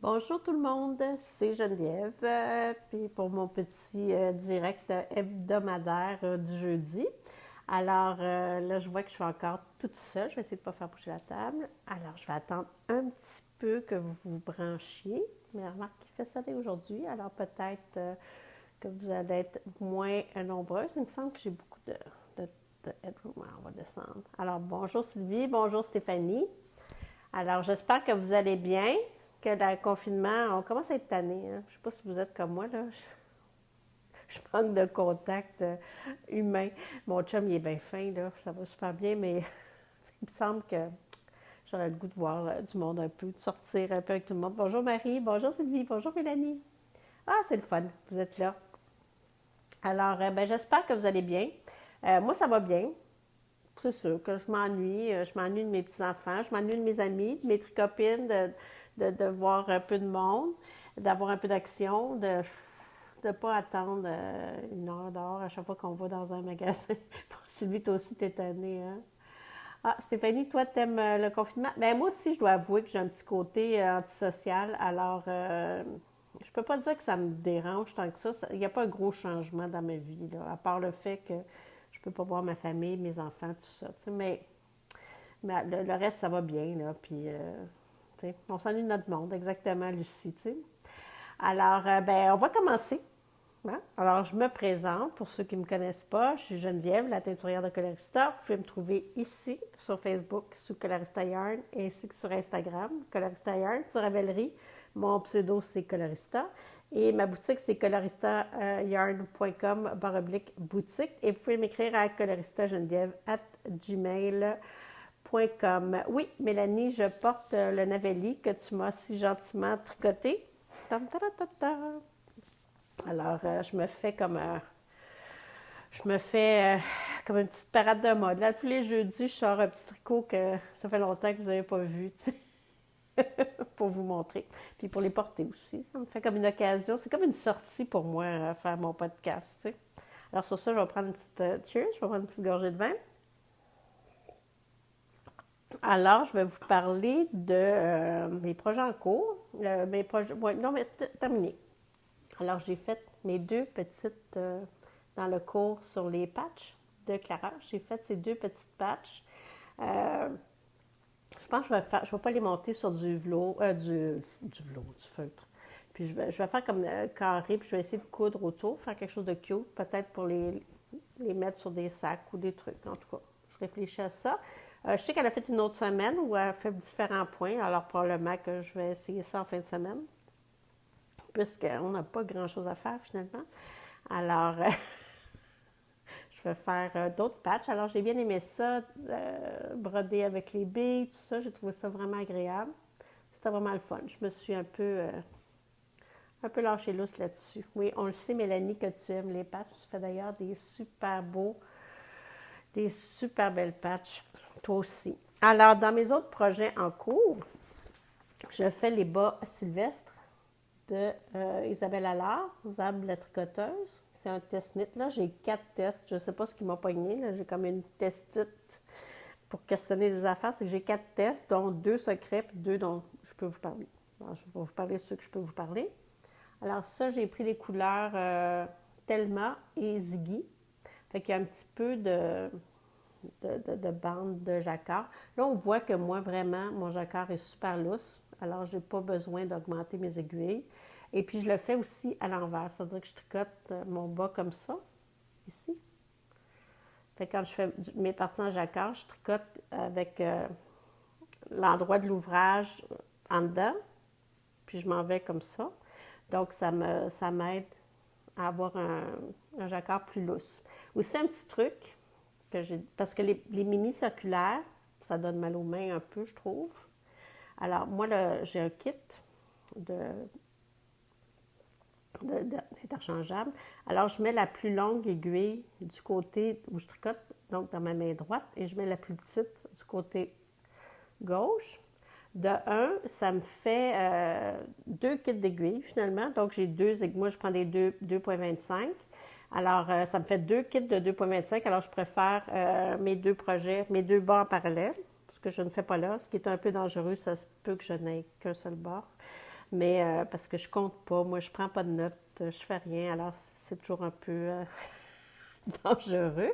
Bonjour tout le monde, c'est Geneviève, puis pour mon petit direct hebdomadaire du jeudi. Alors là, je vois que je suis encore toute seule, je vais essayer de ne pas faire bouger la table. Alors, je vais attendre un petit peu que vous vous branchiez. Mais remarque qu'il fait soleil aujourd'hui, alors peut-être que vous allez être moins nombreuses. Il me semble que j'ai beaucoup de headroom. Alors, on va descendre. Alors, bonjour Sylvie, bonjour Stéphanie. Alors, j'espère que vous allez bien, que le confinement, on commence à être tanné. Hein? Je ne sais pas si vous êtes comme moi, là. Je manque de contact humain. Mon chum, il est bien fin, là. Ça va super bien, mais il me semble que j'aurais le goût de voir du monde un peu, de sortir un peu avec tout le monde. Bonjour Marie, bonjour Sylvie, bonjour Mélanie. Ah, c'est le fun, vous êtes là. Alors, ben, j'espère que vous allez bien. Moi, ça va bien. C'est sûr que je m'ennuie. Je m'ennuie de mes petits-enfants, je m'ennuie de mes amis, de mes tricopines, de voir un peu de monde, d'avoir un peu d'action, de ne pas attendre une heure dehors à chaque fois qu'on va dans un magasin. Sylvie, toi aussi, t'es tannée, hein? Ah, Stéphanie, toi, t'aimes le confinement? Ben moi aussi, je dois avouer que j'ai un petit côté antisocial. Alors, je peux pas dire que ça me dérange tant que ça. Il n'y a pas un gros changement dans ma vie, là, à part le fait que je peux pas voir ma famille, mes enfants, tout ça. Mais le reste, ça va bien, là. Puis, on s'ennuie de notre monde, exactement, Lucie, tu sais. Alors, ben, on va commencer. Hein? Alors, je me présente, pour ceux qui ne me connaissent pas, je suis Geneviève, la teinturière de Colorista. Vous pouvez me trouver ici, sur Facebook, sous Colorista Yarn, ainsi que sur Instagram, Colorista Yarn, sur Ravelry. Mon pseudo, c'est Colorista. Et ma boutique, c'est coloristaryarn.com, boutique. Et vous pouvez m'écrire à coloristageneviève@gmail.com. Oui, Mélanie, je porte le Navelli que tu m'as si gentiment tricoté. Tam, ta, ta, ta, ta. Alors, je me fais comme une petite parade de mode. Là, tous les jeudis, je sors un petit tricot que ça fait longtemps que vous n'avez pas vu, tu sais, pour vous montrer. Puis pour les porter aussi. Ça me fait comme une occasion. C'est comme une sortie pour moi, faire mon podcast, tu sais. Alors, sur ça, je vais prendre une petite cheers. Je vais prendre une petite gorgée de vin. Alors, je vais vous parler de mes projets en cours. Mes projets, ouais, non, mais terminé. Alors, j'ai fait mes deux petites, dans le cours sur les patchs de Clara, j'ai fait ces deux petites patchs. Euh, je pense que je vais pas les monter sur du velours, du feutre. Puis je vais faire comme carré, puis je vais essayer de coudre autour, faire quelque chose de cute, peut-être pour les mettre sur des sacs ou des trucs. En tout cas, je réfléchis à ça. Je sais qu'elle a fait une autre semaine où elle a fait différents points, alors probablement que je vais essayer ça en fin de semaine, puisqu'on n'a pas grand-chose à faire finalement. Alors, je vais faire d'autres patchs. Alors, j'ai bien aimé ça, broder avec les billes, tout ça. J'ai trouvé ça vraiment agréable. C'était vraiment le fun. Je me suis un peu lâché lousse là-dessus. Oui, on le sait, Mélanie, que tu aimes les patchs. Tu fais d'ailleurs des super beaux, des super belles patchs. Toi aussi. Alors, dans mes autres projets en cours, je fais les bas Sylvestre de Isabelle Allard, Zab la tricoteuse. C'est un test knit. Là, j'ai 4 tests. Je ne sais pas ce qui m'a pogné. Là. J'ai comme une testite pour questionner des affaires. C'est que j'ai 4 tests, dont 2 secrets, puis 2 dont je peux vous parler. Alors, je vais vous parler de ceux que je peux vous parler. Alors, ça, j'ai pris les couleurs Thelma et Ziggy. Fait qu'il y a un petit peu de bande de jacquard. Là, on voit que moi, vraiment, mon jacquard est super lousse. Alors, je n'ai pas besoin d'augmenter mes aiguilles. Et puis, je le fais aussi à l'envers. C'est-à-dire que je tricote mon bas comme ça, ici. Fait que quand je fais mes parties en jacquard, je tricote avec l'endroit de l'ouvrage en dedans. Puis, je m'en vais comme ça. Donc, ça m'aide à avoir un jacquard plus lousse. Aussi, un petit truc, parce que les mini circulaires, ça donne mal aux mains un peu, je trouve. Alors, moi, j'ai un kit de, d'interchangeable. Alors, je mets la plus longue aiguille du côté où je tricote, donc dans ma main droite, et je mets la plus petite du côté gauche. De un, ça me fait 2 kits d'aiguilles finalement. Donc, j'ai moi, je prends des 2,25. Alors, ça me fait 2 kits de 2,25. Alors, je préfère mes 2 projets, mes 2 bords en parallèle, ce que je ne fais pas là, ce qui est un peu dangereux. Ça se peut que je n'aie qu'un seul bord. Mais parce que je compte pas, moi, je prends pas de notes, je fais rien, alors c'est toujours un peu dangereux.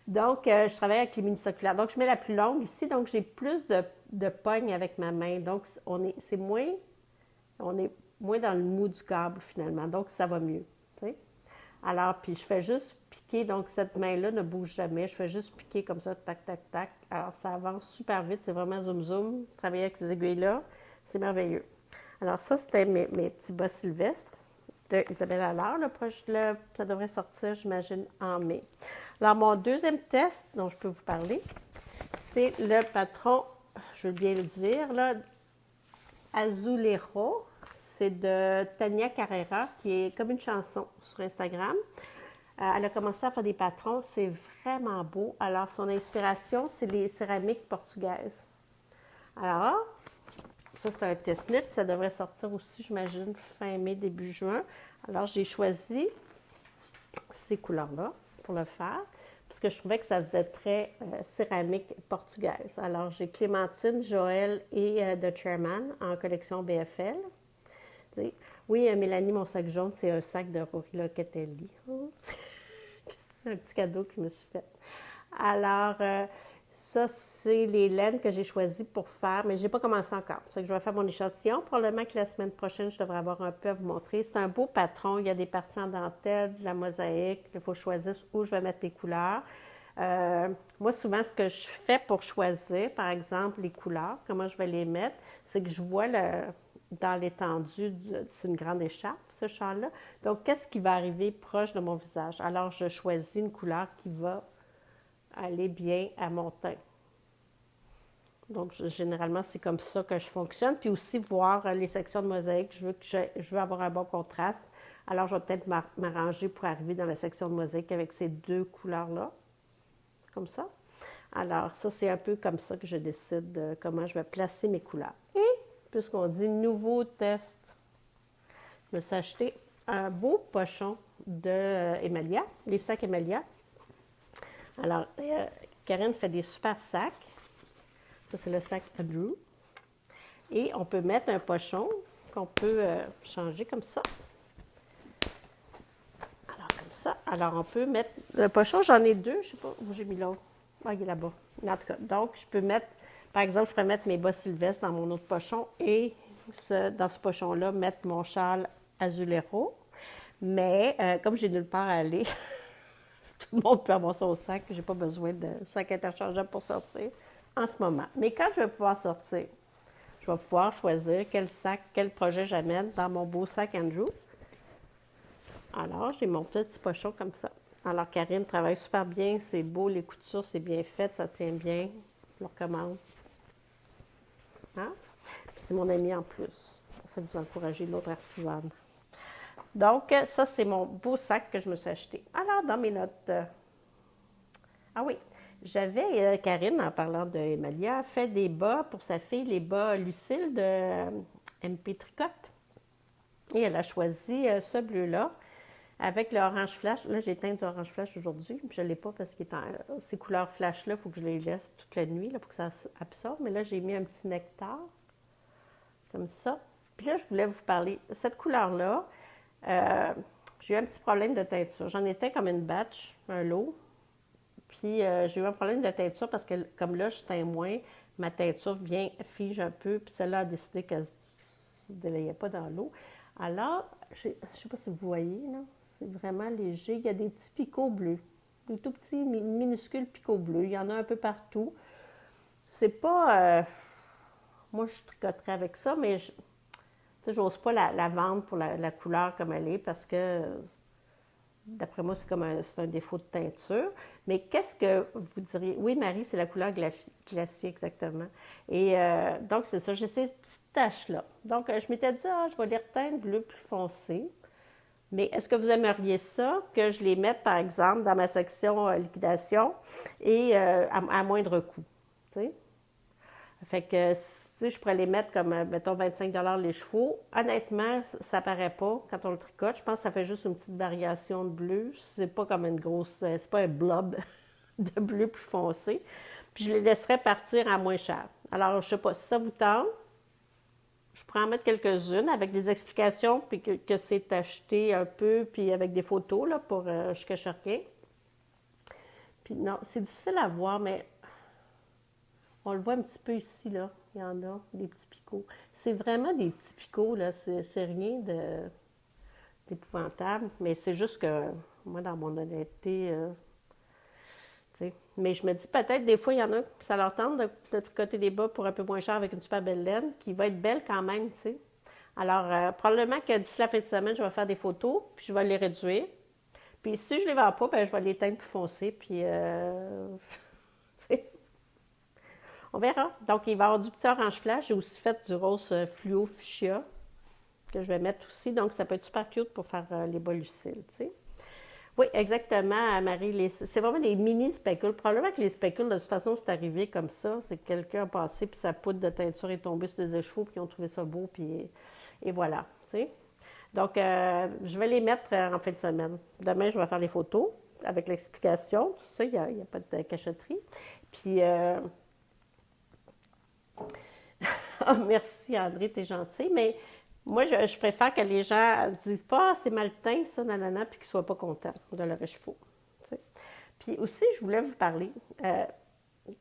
Donc, je travaille avec les mini-circulaires. Donc, je mets la plus longue ici, donc j'ai plus de pogne avec ma main. Donc, on est moins dans le mou du câble finalement, donc ça va mieux. T'sais? Alors, puis je fais juste piquer, donc cette main-là ne bouge jamais. Je fais juste piquer comme ça, tac, tac, tac. Alors, ça avance super vite, c'est vraiment zoom, zoom. Travailler avec ces aiguilles-là, c'est merveilleux. Alors, ça, c'était mes petits bas sylvestres de Isabelle Allard. Ça devrait sortir, j'imagine, en mai. Alors, mon deuxième test dont je peux vous parler, c'est le patron, je veux bien le dire, là, Azulero. C'est de Tania Carrera, qui est comme une chanson sur Instagram. Elle a commencé à faire des patrons, c'est vraiment beau. Alors, son inspiration, c'est les céramiques portugaises. Alors, ça, c'est un test-knit. Ça devrait sortir aussi, j'imagine, fin mai, début juin. Alors, j'ai choisi ces couleurs-là pour le faire, parce que je trouvais que ça faisait très céramique portugaise. Alors, j'ai Clémentine, Joël et The Chairman en collection BFL. T'sais. Oui, Mélanie, mon sac jaune, c'est un sac de Rory Locatelli. Un petit cadeau que je me suis fait. Alors, ça, c'est les laines que j'ai choisies pour faire, mais je n'ai pas commencé encore. C'est que je vais faire mon échantillon. Probablement que la semaine prochaine, je devrais avoir un peu à vous montrer. C'est un beau patron. Il y a des parties en dentelle, de la mosaïque. Il faut choisir où je vais mettre les couleurs. Moi, souvent, ce que je fais pour choisir, par exemple, les couleurs, comment je vais les mettre, c'est que je vois dans l'étendue, c'est une grande écharpe, ce châle-là. Donc, qu'est-ce qui va arriver proche de mon visage? Alors, je choisis une couleur qui va aller bien à mon teint. Donc, généralement, c'est comme ça que je fonctionne. Puis aussi, voir les sections de mosaïque, je veux avoir un bon contraste. Alors, je vais peut-être m'arranger pour arriver dans la section de mosaïque avec ces deux couleurs-là, comme ça. Alors, ça, c'est un peu comme ça que je décide de comment je vais placer mes couleurs. Et, puisqu'on dit nouveau test, je me suis acheté un beau pochon de Emalia, les sacs Emalia. Alors, Karine fait des super sacs. Ça, c'est le sac Andrew. Et on peut mettre un pochon qu'on peut changer comme ça. Alors, comme ça. Alors, on peut mettre... Le pochon, j'en ai deux. Je ne sais pas où j'ai mis l'autre. Ah, il est là-bas. En tout cas, donc, je peux mettre... Par exemple, je pourrais mettre mes bas sylvestres dans mon autre pochon et dans ce pochon-là, mettre mon châle Azulero. Mais, comme j'ai nulle part à aller... Tout le monde peut avoir son sac. Je n'ai pas besoin de sac interchangeable pour sortir en ce moment. Mais quand je vais pouvoir sortir, je vais pouvoir choisir quel sac, quel projet j'amène dans mon beau sac Andrew. Alors, j'ai mon petit pochon comme ça. Alors, Karine travaille super bien. C'est beau, les coutures, c'est bien fait, ça tient bien. Je le recommande. Hein? Puis c'est mon ami en plus. Ça vous encourager l'autre artisane. Donc, ça, c'est mon beau sac que je me suis acheté. Alors, dans mes notes... Ah oui, j'avais, Karine, en parlant de Emalia, fait des bas pour sa fille, les bas Lucille de MP Tricotte. Et elle a choisi ce bleu-là avec l'orange flash. Là, j'ai teint d'orange flash aujourd'hui. Je ne l'ai pas parce que ces couleurs flash-là, il faut que je les laisse toute la nuit là, pour que ça absorbe. Mais là, j'ai mis un petit nectar, comme ça. Puis là, je voulais vous parler. Cette couleur-là, j'ai eu un petit problème de teinture. J'en étais comme une batch, un lot. Puis j'ai eu un problème de teinture parce que comme là, je teins moins, ma teinture fige un peu. Puis celle-là a décidé qu'elle ne se délayait pas dans l'eau. Alors, je ne sais pas si vous voyez, là, c'est vraiment léger. Il y a des petits picots bleus, des tout petits, minuscules picots bleus. Il y en a un peu partout. C'est pas... moi, je tricoterais avec ça, mais je n'ose pas la vendre pour la couleur comme elle est parce que, d'après moi, c'est un défaut de teinture. Mais qu'est-ce que vous diriez? Oui, Marie, c'est la couleur glacier, exactement. Et donc, c'est ça, j'ai ces petites taches-là. Donc, je m'étais dit, je vais les reteindre bleu plus foncé. Mais est-ce que vous aimeriez ça, que je les mette, par exemple, dans ma section liquidation et à moindre coût? Tu sais? Fait que si je pourrais les mettre comme, mettons, 25 les chevaux, honnêtement, ça paraît pas quand on le tricote. Je pense que ça fait juste une petite variation de bleu. C'est pas comme une grosse, c'est pas un blob de bleu plus foncé. Puis je les laisserais partir à moins cher. Alors, je sais pas, si ça vous tente, je pourrais en mettre quelques-unes avec des explications, puis que c'est acheté un peu, puis avec des photos, là, pour je cache rien. Puis non, c'est difficile à voir, mais on le voit un petit peu ici, là. Il y en a, des petits picots. C'est vraiment des petits picots, là. C'est rien d'épouvantable, mais c'est juste que moi, dans mon honnêteté, tu sais. Mais je me dis peut-être des fois, il y en a qui ça leur tente de tricoter des bas pour un peu moins cher avec une super belle laine, qui va être belle quand même, tu sais. Alors, probablement que d'ici la fin de semaine, je vais faire des photos, puis je vais les réduire. Puis si je les vends pas, ben je vais les teindre plus foncés, puis tu sais, on verra. Donc, il va y avoir du petit orange flash. J'ai aussi fait du rose fluo fuchsia que je vais mettre aussi. Donc, ça peut être super cute pour faire les bas luciles, tu sais. Oui, exactement, Marie. C'est vraiment des mini specules. Probablement que les specules, de toute façon, c'est arrivé comme ça. C'est que quelqu'un a passé, puis sa poudre de teinture est tombée sur des écheveaux, puis ils ont trouvé ça beau, puis et voilà, tu sais. Donc, je vais les mettre en fin de semaine. Demain, je vais faire les photos avec l'explication. Tout ça, il n'y a pas de cachotterie. Puis, oh, merci André, t'es gentil, mais moi, je préfère que les gens disent pas, ah, c'est mal teint, ça, nanana, puis qu'ils soient pas contents de leur écheveau. Tu sais. Puis aussi, je voulais vous parler, euh,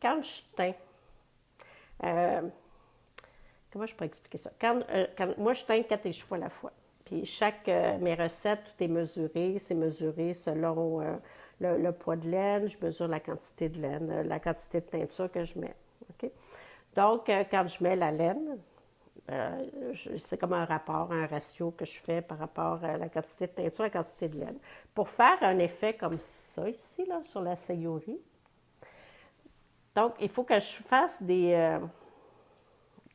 quand je teins, euh, comment je pourrais expliquer ça? Moi, je teins 4 écheveaux à la fois. Puis mes recettes, tout est mesuré. C'est mesuré selon le poids de laine. Je mesure la quantité de laine, la quantité de teinture que je mets. OK? Donc, quand je mets la laine, c'est comme un rapport, un ratio que je fais par rapport à la quantité de teinture, la quantité de laine. Pour faire un effet comme ça ici, là, sur la Sayuri, donc il faut que je fasse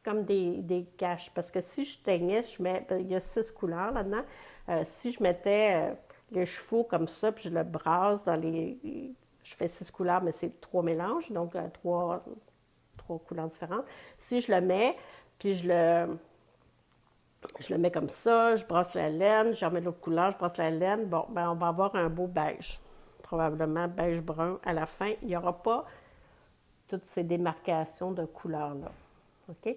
comme des caches. Parce que si je teignais, il y a 6 couleurs là-dedans. Si je mettais les chevaux comme ça, puis je le brasse dans les... Je fais 6 couleurs, mais c'est 3 mélanges, donc trois couleurs différentes. Si je le mets, puis je le mets comme ça, je brasse la laine, j'en mets l'autre couleur, je brasse la laine. Bon, ben on va avoir un beau beige. Probablement beige brun à la fin. Il n'y aura pas toutes ces démarcations de couleurs-là. OK?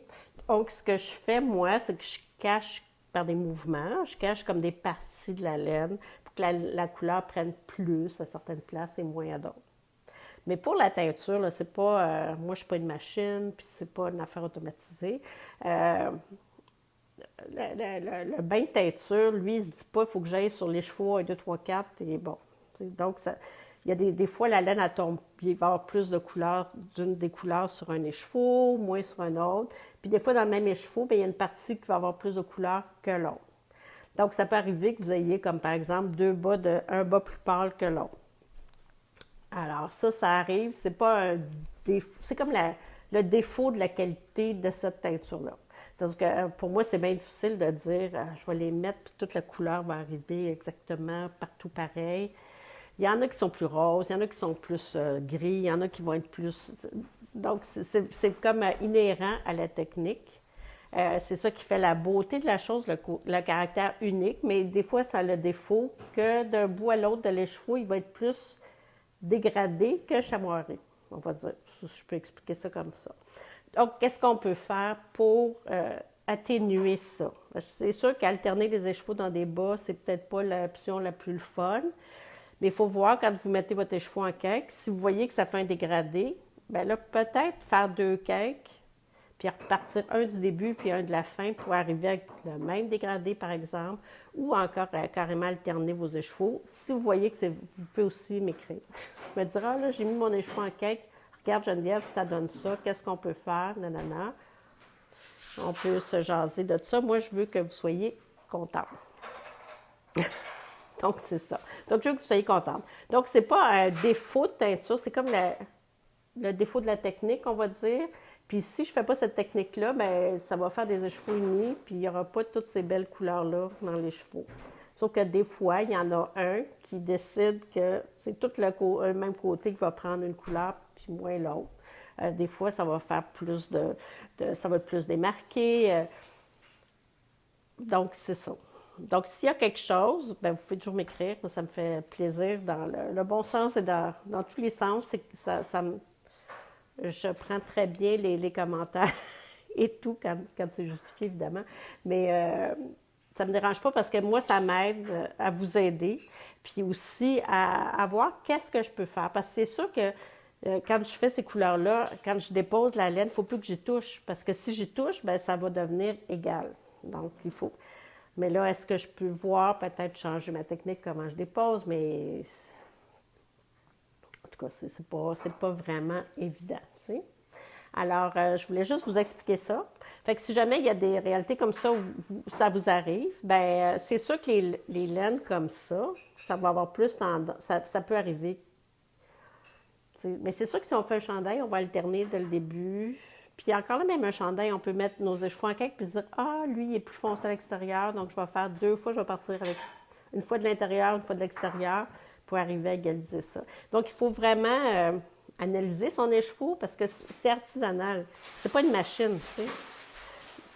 Donc, ce que je fais, moi, c'est que je cache par des mouvements, je cache comme des parties de la laine pour que la couleur prenne plus à certaines places et moins à d'autres. Mais pour la teinture, là, c'est pas... moi, je suis pas une machine, puis c'est pas une affaire automatisée. Le bain de teinture, lui, il se dit pas, il faut que j'aille sur les chevaux 1, 2, 3, 4, et bon. Donc, il y a des fois, la laine, elle tombe, puis il va y avoir plus de couleurs, d'une des couleurs sur un écheveau, moins sur un autre. Puis des fois, dans le même écheveau, bien, il y a une partie qui va avoir plus de couleurs que l'autre. Donc, ça peut arriver que vous ayez, comme par exemple, un bas plus pâle que l'autre. Alors, ça arrive, c'est pas un défaut, c'est comme le défaut de la qualité de cette teinture-là. C'est-à-dire que pour moi, c'est bien difficile de dire je vais les mettre, puis toute la couleur va arriver exactement partout pareil. Il y en a qui sont plus roses, il y en a qui sont plus gris, il y en a qui vont être plus. Donc, c'est comme inhérent à la technique. C'est ça qui fait la beauté de la chose, le caractère unique, mais des fois, ça a le défaut que d'un bout à l'autre de l'écheveau, il va être plus dégradé que chamoiré, on va dire. Je peux expliquer ça comme ça. Donc, qu'est-ce qu'on peut faire pour atténuer ça? C'est sûr qu'alterner les écheveaux dans des bas, c'est peut-être pas l'option la plus fun, mais il faut voir quand vous mettez votre écheveau en cake, si vous voyez que ça fait un dégradé, bien là, peut-être faire 2 cakes, puis repartir un du début puis un de la fin pour arriver avec le même dégradé, par exemple, ou encore carrément alterner vos écheveaux. Si vous voyez que vous pouvez aussi m'écrire. Je me dire, ah là, j'ai mis mon écheveau en cake, regarde Geneviève, ça donne ça, qu'est-ce qu'on peut faire, nanana. On peut se jaser de ça. Moi, je veux que vous soyez contents. Donc, c'est ça. Donc, je veux que vous soyez contents. Donc, c'est pas un défaut de teinture, c'est comme le défaut de la technique, on va dire. Puis si je ne fais pas cette technique-là, bien, ça va faire des écheveaux unis, puis il n'y aura pas toutes ces belles couleurs-là dans les chevaux. Sauf que des fois, il y en a un qui décide que c'est tout le même côté qui va prendre une couleur, puis moins l'autre. Des fois, ça va faire plus ça va être plus démarqué. Donc, c'est ça. Donc, s'il y a quelque chose, bien, vous pouvez toujours m'écrire. Ça me fait plaisir dans le bon sens et dans tous les sens. Je prends très bien les commentaires et tout, quand c'est justifié, évidemment. Mais ça ne me dérange pas parce que moi, ça m'aide à vous aider, puis aussi à voir qu'est-ce que je peux faire. Parce que c'est sûr que quand je fais ces couleurs-là, quand je dépose la laine, il ne faut plus que j'y touche. Parce que si j'y touche, ben ça va devenir égal. Donc, il faut. Mais là, est-ce que je peux voir, peut-être changer ma technique, comment je dépose, mais en tout cas, c'est pas vraiment évident, tu sais. Alors, je voulais juste vous expliquer ça. Fait que si jamais il y a des réalités comme ça où ça vous arrive, ben c'est sûr que les laines comme ça va avoir plus tendance, ça peut arriver. Mais c'est sûr que si on fait un chandail, on va alterner dès le début. Puis encore là, même un chandail, on peut mettre nos échevaux en quelque puis se dire, ah, lui, il est plus foncé à l'extérieur, donc je vais faire 2 fois, je vais partir avec une fois de l'intérieur, une fois de l'extérieur, pour arriver à égaliser ça. Donc, il faut vraiment analyser son écheveau parce que c'est artisanal. C'est pas une machine, tu sais.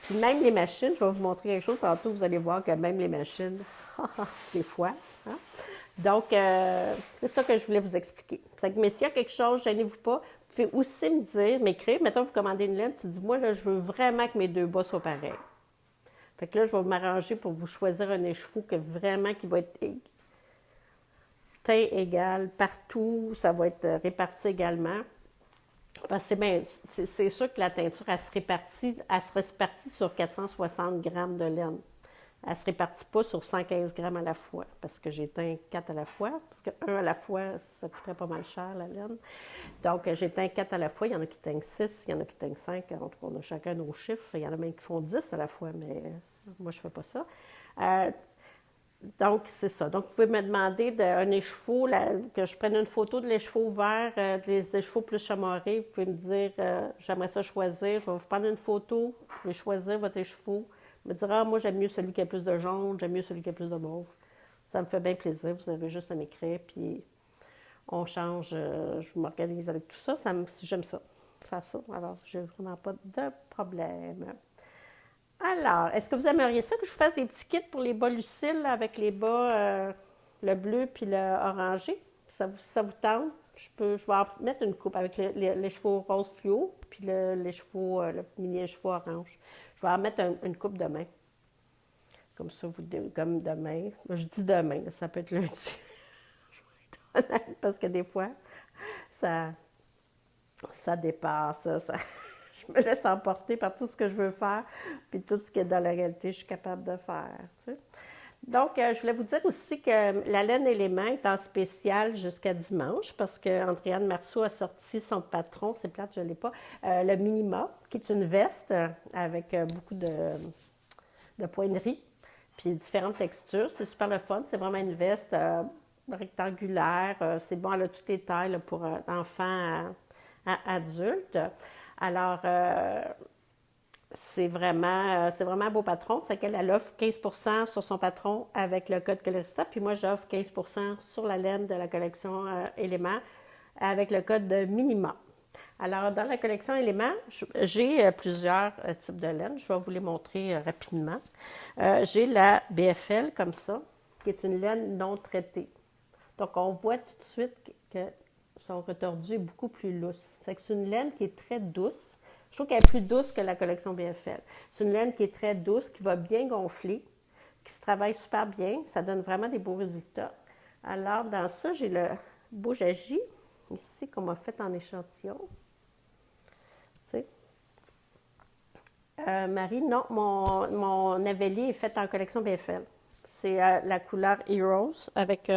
Puis même les machines, je vais vous montrer quelque chose tantôt, vous allez voir que même les machines, des fois. Hein? Donc, c'est ça que je voulais vous expliquer. Mais s'il y a quelque chose, gênez-vous pas. Vous pouvez aussi me dire, m'écrire. Mettons, vous commandez une laine, tu dis, moi, là, je veux vraiment que mes 2 bas soient pareils. Fait que là, je vais m'arranger pour vous choisir un écheveau qui va être teint égal partout. Ça va être réparti également. Parce que c'est sûr que la teinture, elle se répartit sur 460 grammes de laine. Elle ne se répartit pas sur 115 grammes à la fois, parce que j'ai teint 4 à la fois, parce que 1 à la fois, ça coûterait pas mal cher, la laine. Donc, j'ai teint 4 à la fois, il y en a qui teignent 6, il y en a qui teignent 5, en tout cas, on a chacun nos chiffres. Il y en a même qui font 10 à la fois, mais moi, je ne fais pas ça. Donc, c'est ça. Donc, vous pouvez me demander un écheveau, que je prenne une photo de l'écheveau vert, des écheveaux plus chamorés. Vous pouvez me dire, j'aimerais ça choisir. Je vais vous prendre une photo. Vous pouvez choisir votre écheveau. Me dire, ah, moi, j'aime mieux celui qui a plus de jaune, j'aime mieux celui qui a plus de mauve. Ça me fait bien plaisir. Vous avez juste à m'écrire, puis on change. Je m'organise avec tout ça. J'aime ça, faire ça. Alors, j'ai vraiment pas de problème. Alors, est-ce que vous aimeriez ça que je vous fasse des petits kits pour les bas Lucille avec les bas, le bleu puis le orangé? Ça vous tente? Je vais en mettre une coupe avec les chevaux rose fluo puis les chevaux, le mini chevaux orange. Je vais en mettre une coupe demain. Comme ça, comme demain. Je dis demain, ça peut être lundi. Je vais être honnête, parce que des fois, ça dépasse. Je me laisse emporter par tout ce que je veux faire, puis tout ce qui est dans la réalité, je suis capable de faire. Tu sais. Donc, je voulais vous dire aussi que la laine élément est en spécial jusqu'à dimanche, parce qu'Andréane Marceau a sorti son patron, c'est plate, je ne l'ai pas, le Minima, qui est une veste avec beaucoup de poignneries, puis différentes textures. C'est super le fun, c'est vraiment une veste rectangulaire, c'est bon, elle a toutes les tailles là, pour enfants à adultes. Alors, c'est vraiment un beau patron. C'est qu'elle offre 15% sur son patron avec le code Colorista. Puis moi, j'offre 15% sur la laine de la collection Éléments avec le code de Minima. Alors, dans la collection Éléments, j'ai plusieurs types de laine. Je vais vous les montrer rapidement. J'ai la BFL comme ça, qui est une laine non traitée. Donc, on voit tout de suite que son retordu est beaucoup plus lousse. C'est une laine qui est très douce. Je trouve qu'elle est plus douce que la collection BFL. C'est une laine qui est très douce, qui va bien gonfler, qui se travaille super bien. Ça donne vraiment des beaux résultats. Alors, dans ça, j'ai le Boujaji, ici, qu'on m'a fait en échantillon. Tu sais. Marie, non, mon Avélie est fait en collection BFL. C'est la couleur Heroes avec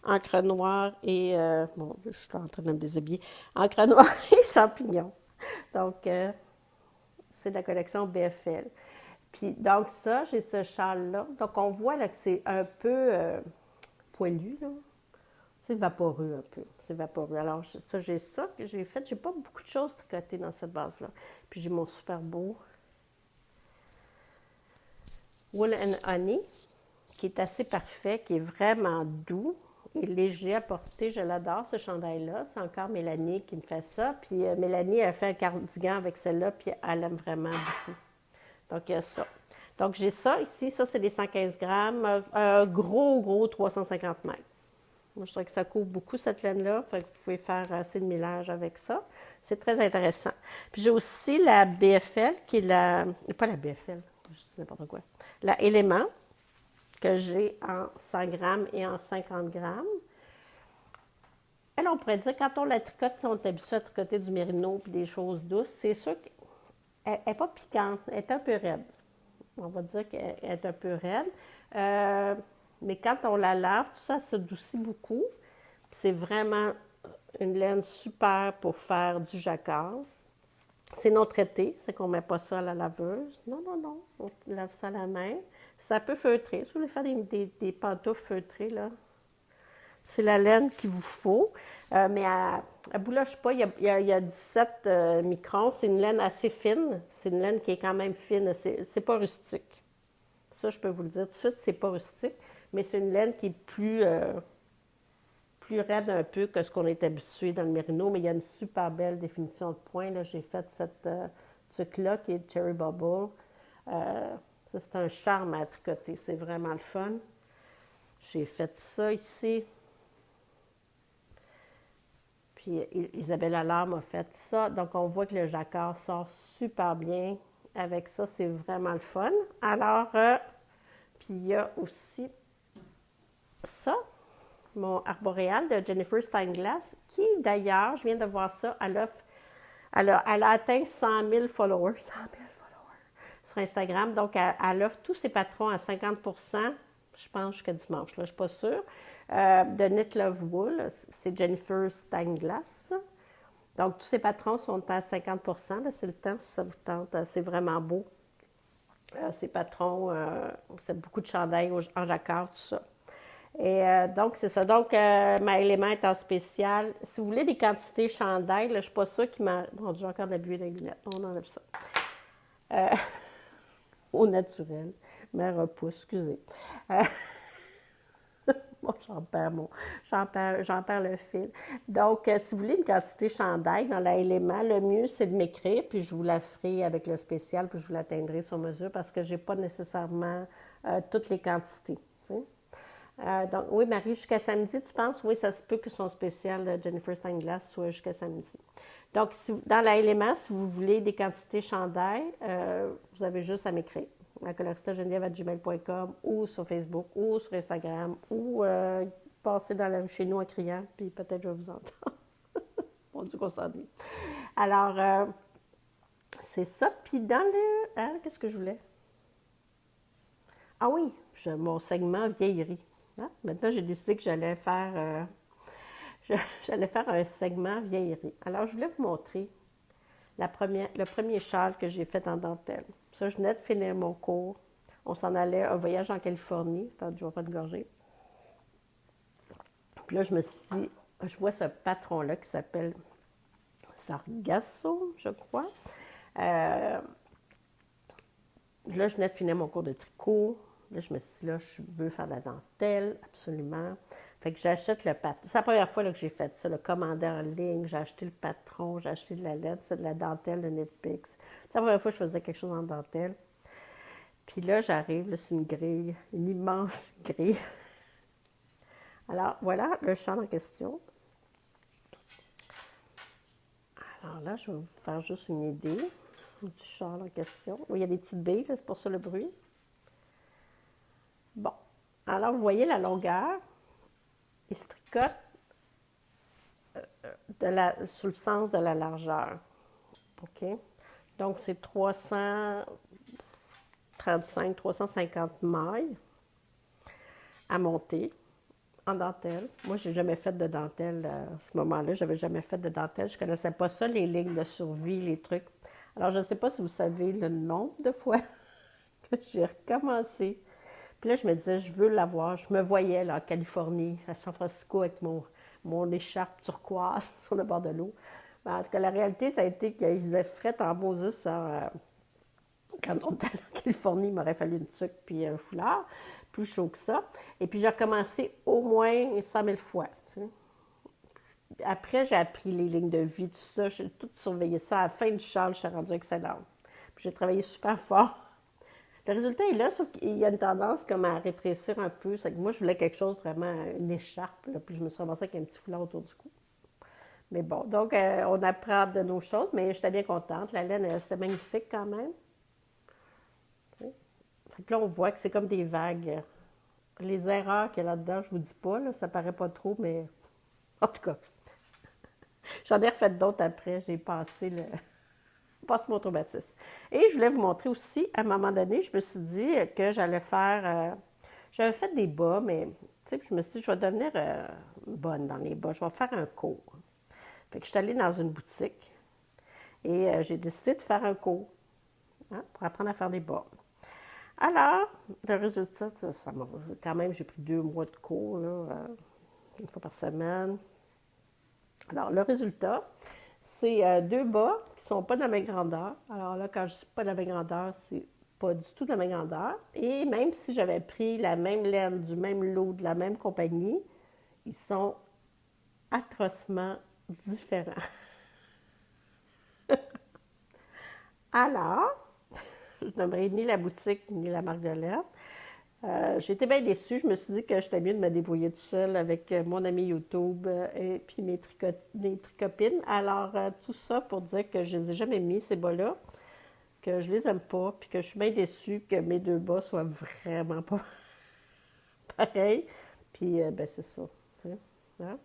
encre noire et... bon, je suis en train de me déshabiller. Encre noire et champignons. Donc, c'est la collection BFL. Puis, donc ça, j'ai ce châle-là. Donc, on voit là, que c'est un peu poilu, là. C'est vaporeux un peu. C'est vaporeux. Alors, ça, j'ai ça que j'ai fait. J'ai pas beaucoup de choses tricotées dans cette base-là. Puis, j'ai mon super beau Wool and Honey, qui est assez parfait, qui est vraiment doux et léger à porter. Je l'adore, ce chandail-là. C'est encore Mélanie qui me fait ça. Puis Mélanie a fait un cardigan avec celle-là, puis elle aime vraiment beaucoup. Donc, il y a ça. Donc, j'ai ça ici. Ça, c'est des 115 grammes. Gros 350 mètres. Moi, je trouve que ça couvre beaucoup cette laine-là. Fait que vous pouvez faire assez de mélange avec ça. C'est très intéressant. Puis j'ai aussi la BFL, qui est la... Pas la BFL, je dis n'importe quoi. La Élément, que j'ai en 100 grammes et en 50 grammes. Elle, on pourrait dire, quand on la tricote, si on est habitué à tricoter du mérino puis des choses douces, c'est sûr qu'elle n'est pas piquante, elle est un peu raide. On va dire qu'elle est un peu raide. Mais quand on la lave, tout ça s'adoucit beaucoup. C'est vraiment une laine super pour faire du jacquard. C'est non traité, c'est qu'on ne met pas ça à la laveuse. Non, non, non, on lave ça à la main. Ça peut feutrer. Si vous voulez faire des pantoufles feutrées, là, c'est la laine qu'il vous faut. Mais elle ne bouloche pas. Il y a 17 microns. C'est une laine assez fine. C'est une laine qui est quand même fine. C'est pas rustique. Ça, je peux vous le dire tout de suite, c'est pas rustique. Mais c'est une laine qui est plus raide un peu que ce qu'on est habitué dans le mérino. Mais il y a une super belle définition de point. Là, j'ai fait cette truc-là qui est Cherry Bubble. Ça, c'est un charme à tricoter. C'est vraiment le fun. J'ai fait ça ici. Puis Isabelle Allard m'a fait ça. Donc, on voit que le jacquard sort super bien avec ça. C'est vraiment le fun. Alors, puis il y a aussi ça, mon arboréal de Jennifer Steinglass, qui d'ailleurs, je viens de voir ça, elle a atteint 100 000 followers. 100 000 followers sur Instagram. Donc, elle offre tous ses patrons à 50 je pense jusqu'à dimanche, là, je ne suis pas sûre. De Knit Love Wool, c'est Jennifer Steinglass. Donc, tous ces patrons sont à 50 là, c'est le temps si ça vous tente. C'est vraiment beau. Ces patrons, c'est beaucoup de chandails en jacquard, tout ça. Et donc, c'est ça. Donc, ma élément est en spécial. Si vous voulez des quantités chandail, là, je ne suis pas sûre qu'il m'a... Bon, j'ai encore de la buée dans les lunettes. On enlève ça. Au naturel. Mais repousse, excusez. Bon, j'en perds le fil. Donc, si vous voulez une quantité chandail dans l'élément, le mieux, c'est de m'écrire, puis je vous la ferai avec le spécial, puis je vous l'atteindrai sur mesure, parce que je n'ai pas nécessairement toutes les quantités. Donc, oui, Marie, jusqu'à samedi, tu penses? Oui, ça se peut que son spécial Jennifer Steinglass soit jusqu'à samedi. Donc, dans l'élément, si vous voulez des quantités chandail, vous avez juste à m'écrire à coloristageniève@gmail.com ou sur Facebook ou sur Instagram ou passer dans la rue chez nous en criant, puis peut-être je vais vous entendre. Mon Dieu qu'on s'ennuie. Alors, c'est ça. Puis dans le... Hein, qu'est-ce que je voulais? Ah oui, mon segment vieillerie. Hein? Maintenant, j'ai décidé que j'allais faire un segment vieillerie. Alors, je voulais vous montrer le premier châle que j'ai fait en dentelle. Ça, je venais de finir mon cours. On s'en allait un voyage en Californie. Attends, je vais pas te gorger. Puis là, je me suis dit, je vois ce patron-là qui s'appelle Sargasso, je crois. Là, je venais de finir mon cours de tricot. Là, je me suis dit, là, je veux faire de la dentelle, absolument. Fait que j'achète le patron. C'est la première fois là, que j'ai fait ça, le commander en ligne. J'ai acheté le patron, j'ai acheté de la lettre, c'est de la dentelle de Knitpicks. C'est la première fois que je faisais quelque chose en dentelle. Puis là, j'arrive, là, c'est une grille, une immense grille. Alors, voilà le châle en question. Alors là, je vais vous faire juste une idée du châle en question. Oui, il y a des petites billes, c'est pour ça le bruit. Bon. Alors, vous voyez la longueur. Il se tricote sous le sens de la largeur. OK? Donc, c'est 335, 350 mailles à monter en dentelle. Moi, je n'ai jamais fait de dentelle à ce moment-là. Je n'avais jamais fait de dentelle. Je ne connaissais pas ça, les lignes de survie, les trucs. Alors, je ne sais pas si vous savez le nombre de fois que j'ai recommencé. Puis là, je me disais, je veux l'avoir. Je me voyais là, en Californie, à San Francisco, avec mon écharpe turquoise sur le bord de l'eau. Mais en tout cas, la réalité, ça a été qu'il faisait fret en Moses. Quand on était en Californie, il m'aurait fallu une tuque puis un foulard, plus chaud que ça. Et puis, j'ai recommencé au moins 100 000 fois. Tu sais. Après, j'ai appris les lignes de vie, tout ça. J'ai tout surveillé ça. À la fin du châle, je suis rendue excellente. Puis, j'ai travaillé super fort Le résultat est là, sauf qu'il y a une tendance comme à rétrécir un peu. C'est que moi, je voulais quelque chose vraiment, une écharpe, là, puis je me suis ramassée avec un petit foulard autour du cou. Mais bon, donc on apprend de nos choses, mais j'étais bien contente. La laine, c'était magnifique quand même. Fait que là, on voit que c'est comme des vagues. Les erreurs qu'il y a là-dedans, je vous dis pas, là, ça paraît pas trop, mais en tout cas, j'en ai refait d'autres après. J'ai passé le passe mon traumatisme. Et je voulais vous montrer aussi, à un moment donné, je me suis dit que j'allais faire. J'avais fait des bas, mais je me suis dit, je vais devenir bonne dans les bas. Je vais faire un cours. Fait que je suis allée dans une boutique et j'ai décidé de faire un cours pour apprendre à faire des bas. Alors, le résultat, ça m'a quand même, j'ai pris 2 mois de cours, là, une fois par semaine. Alors, le résultat, c'est 2 bas qui ne sont pas de la même grandeur. Alors là, quand je dis pas de la même grandeur, c'est pas du tout de la même grandeur. Et même si j'avais pris la même laine, du même lot, de la même compagnie, ils sont atrocement différents. Alors, je n'aimerais ni la boutique ni la marque de laine. J'étais bien déçue. Je me suis dit que j'étais mieux de me débrouiller toute seule avec mon ami YouTube et puis mes tricopines. Alors, tout ça pour dire que je ne les ai jamais mis, ces bas-là, que je les aime pas, puis que je suis bien déçue que mes 2 bas soient vraiment pas pareils. Puis, ben c'est ça, tu sais, hein?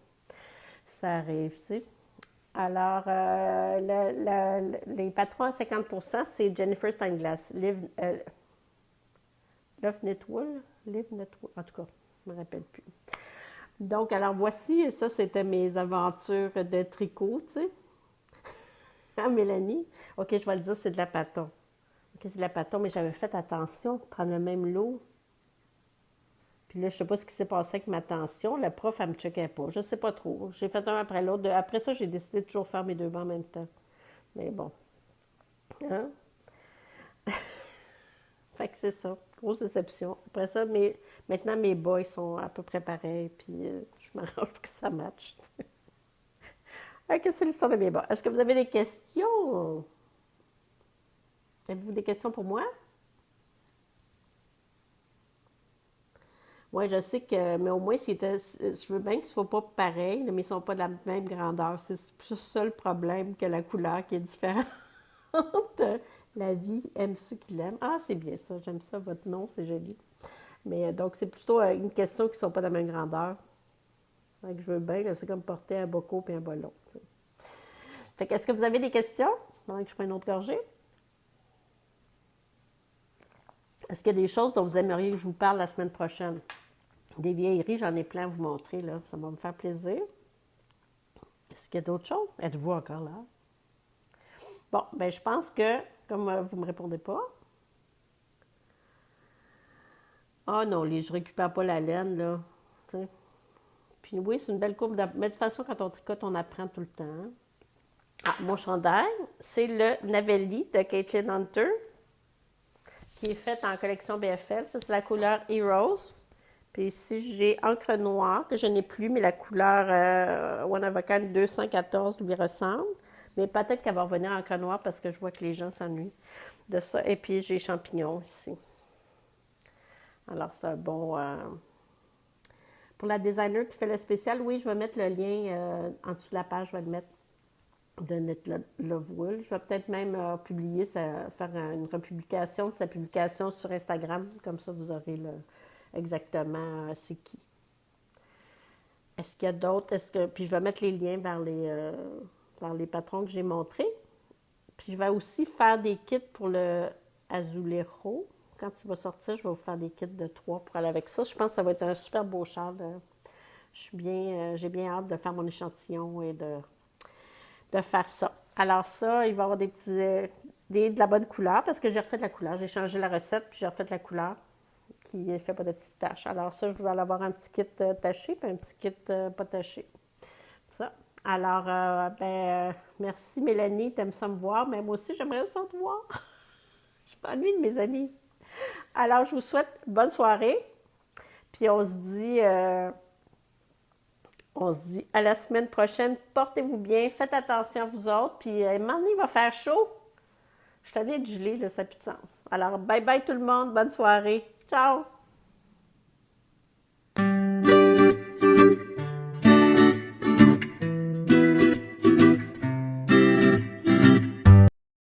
Ça arrive, tu sais. Alors, les patrons à 50%, c'est Jennifer Steinglass. Love Knitwool, Live Knitwool, en tout cas, je ne me rappelle plus. Donc, alors voici, ça, c'était mes aventures de tricot, tu sais. Ah, Mélanie? OK, je vais le dire, c'est de la pâton. OK, c'est de la pâton, mais j'avais fait attention, prendre le même lot. Puis là, je ne sais pas ce qui s'est passé avec ma tension. La prof, elle ne me checkait pas. Je ne sais pas trop. J'ai fait un après l'autre. Après ça, j'ai décidé de toujours faire mes 2 bas en même temps. Mais bon. Hein? Fait que c'est ça. Grosse déception. Après ça, maintenant, mes bas, ils sont à peu près pareils. Puis je m'arrange pour que ça matche. OK, c'est l'histoire de mes bas. Est-ce que vous avez des questions? Avez-vous des questions pour moi? Oui, je sais que, mais au moins, je veux bien qu'ils ne soient pas pareils, mais ils ne sont pas de la même grandeur. C'est ça le problème que la couleur qui est différente. La vie aime ceux qui l'aiment. Ah, c'est bien ça, j'aime ça, votre nom, c'est joli. Mais donc, c'est plutôt une question qui ne sont pas de la même grandeur. Fait que je veux bien, là, c'est comme porter un bas court et un bas long. T'sais. Fait que, est-ce que vous avez des questions pendant que je prends une autre gorgée? Est-ce qu'il y a des choses dont vous aimeriez que je vous parle la semaine prochaine? Des vieilleries, j'en ai plein à vous montrer, là. Ça va me faire plaisir. Est-ce qu'il y a d'autres choses? Êtes-vous encore là? Bon, ben je pense que, comme vous ne me répondez pas, ah non, je ne récupère pas la laine, là. T'sais. Puis oui, c'est une belle courbe. Mais de toute façon, quand on tricote, on apprend tout le temps. Hein? Ah, mon chandail, c'est le Navelli de Caitlin Hunter, qui est fait en collection BFL. Ça, c'est la couleur Heroes. Puis ici, j'ai encre noire, que je n'ai plus, mais la couleur One of a Kind 214 lui ressemble. Mais peut-être qu'elle va revenir en encre noire parce que je vois que les gens s'ennuient de ça. Et puis, j'ai champignons ici. Alors, c'est un bon... Pour la designer qui fait le spécial, oui, je vais mettre le lien en dessous de la page, je vais le mettre de Knit Love Wool. Je vais peut-être même publier, faire une republication de sa publication sur Instagram. Comme ça, vous aurez exactement c'est qui. Est-ce qu'il y a d'autres? Puis je vais mettre les liens vers les patrons que j'ai montrés. Puis je vais aussi faire des kits pour le Azulero. Quand il va sortir, je vais vous faire des kits de 3 pour aller avec ça. Je pense que ça va être un super beau châle. J'ai bien hâte de faire mon échantillon et de faire ça. Alors ça, il va y avoir des petits, de la bonne couleur parce que j'ai refait la couleur. J'ai changé la recette puis j'ai refait la couleur qui ne fait pas de petites taches. Alors ça, vous allez avoir un petit kit taché puis un petit kit pas taché. Ça. Alors, merci Mélanie, t'aimes ça me voir, mais moi aussi j'aimerais ça te voir. Je m'ennuie de mes amis. Alors, je vous souhaite bonne soirée. Puis on se dit à la semaine prochaine. Portez-vous bien, faites attention à vous autres. Puis maintenant, il va faire chaud. Je suis allée de geler, là, ça n'a plus de sens. Alors, bye bye tout le monde, bonne soirée. Ciao!